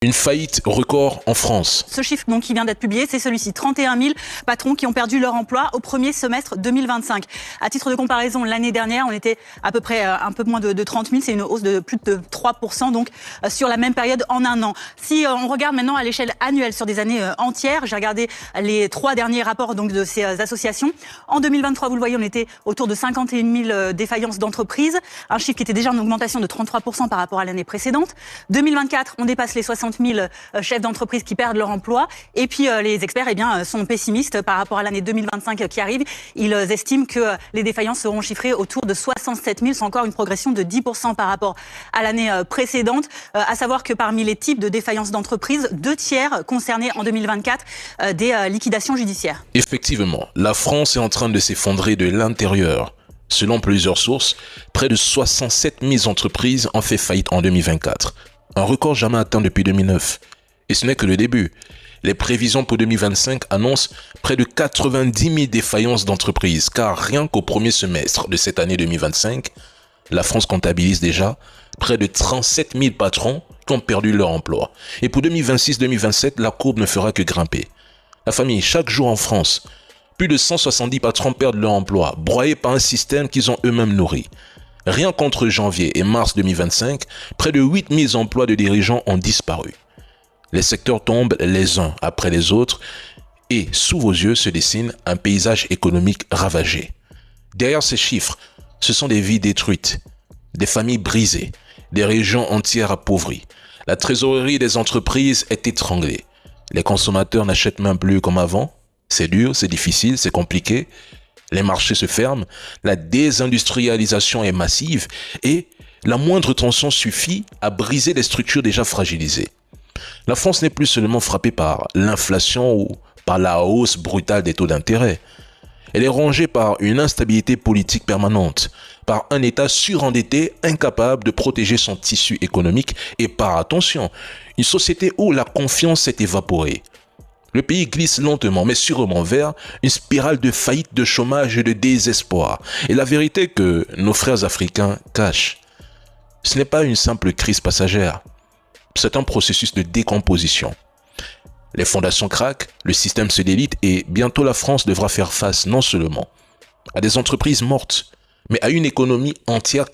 Une faillite record en France. Ce chiffre donc, qui vient d'être publié, c'est celui-ci. 31 000 patrons qui ont perdu leur emploi au premier semestre 2025. À titre de comparaison, l'année dernière, on était à peu près un peu moins de 30 000. C'est une hausse de plus de 3% donc, sur la même période en un an. Si on regarde maintenant à l'échelle annuelle sur des années entières, j'ai regardé les 3 derniers rapports donc, de ces associations. En 2023, vous le voyez, on était autour de 51 000 défaillances d'entreprises. Un chiffre qui était déjà en augmentation de 33% par rapport à l'année précédente. 2024, on dépasse les 60 000 chefs d'entreprise qui perdent leur emploi. Et puis les experts sont pessimistes par rapport à l'année 2025 qui arrive. Ils estiment que les défaillances seront chiffrées autour de 67 000. C'est encore une progression de 10% par rapport à l'année précédente. À savoir que parmi les types de défaillances d'entreprise, 2/3 concernés en 2024 des liquidations judiciaires. Effectivement, la France est en train de s'effondrer de l'intérieur. Selon plusieurs sources, près de 67 000 entreprises ont fait faillite en 2024. Un record jamais atteint depuis 2009. Et ce n'est que le début. Les prévisions pour 2025 annoncent près de 90 000 défaillances d'entreprises, car rien qu'au premier semestre de cette année 2025, la France comptabilise déjà près de 37 000 patrons qui ont perdu leur emploi. Et pour 2026-2027, la courbe ne fera que grimper. La famille, chaque jour en France, plus de 170 patrons perdent leur emploi, broyés par un système qu'ils ont eux-mêmes nourri. Rien qu'entre janvier et mars 2025, près de 8 000 emplois de dirigeants ont disparu. Les secteurs tombent les uns après les autres et sous vos yeux se dessine un paysage économique ravagé. Derrière ces chiffres, ce sont des vies détruites, des familles brisées, des régions entières appauvries. La trésorerie des entreprises est étranglée. Les consommateurs n'achètent même plus comme avant. C'est dur, c'est difficile, c'est compliqué. Les marchés se ferment, la désindustrialisation est massive et la moindre tension suffit à briser les structures déjà fragilisées. La France n'est plus seulement frappée par l'inflation ou par la hausse brutale des taux d'intérêt. Elle est rongée par une instabilité politique permanente, par un État surendetté incapable de protéger son tissu économique et par, attention, une société où la confiance s'est évaporée. Le pays glisse lentement mais sûrement vers une spirale de faillite, de chômage et de désespoir. Et la vérité que nos frères africains cachent, ce n'est pas une simple crise passagère. C'est un processus de décomposition. Les fondations craquent, le système se délite et bientôt la France devra faire face non seulement à des entreprises mortes, mais à une économie entière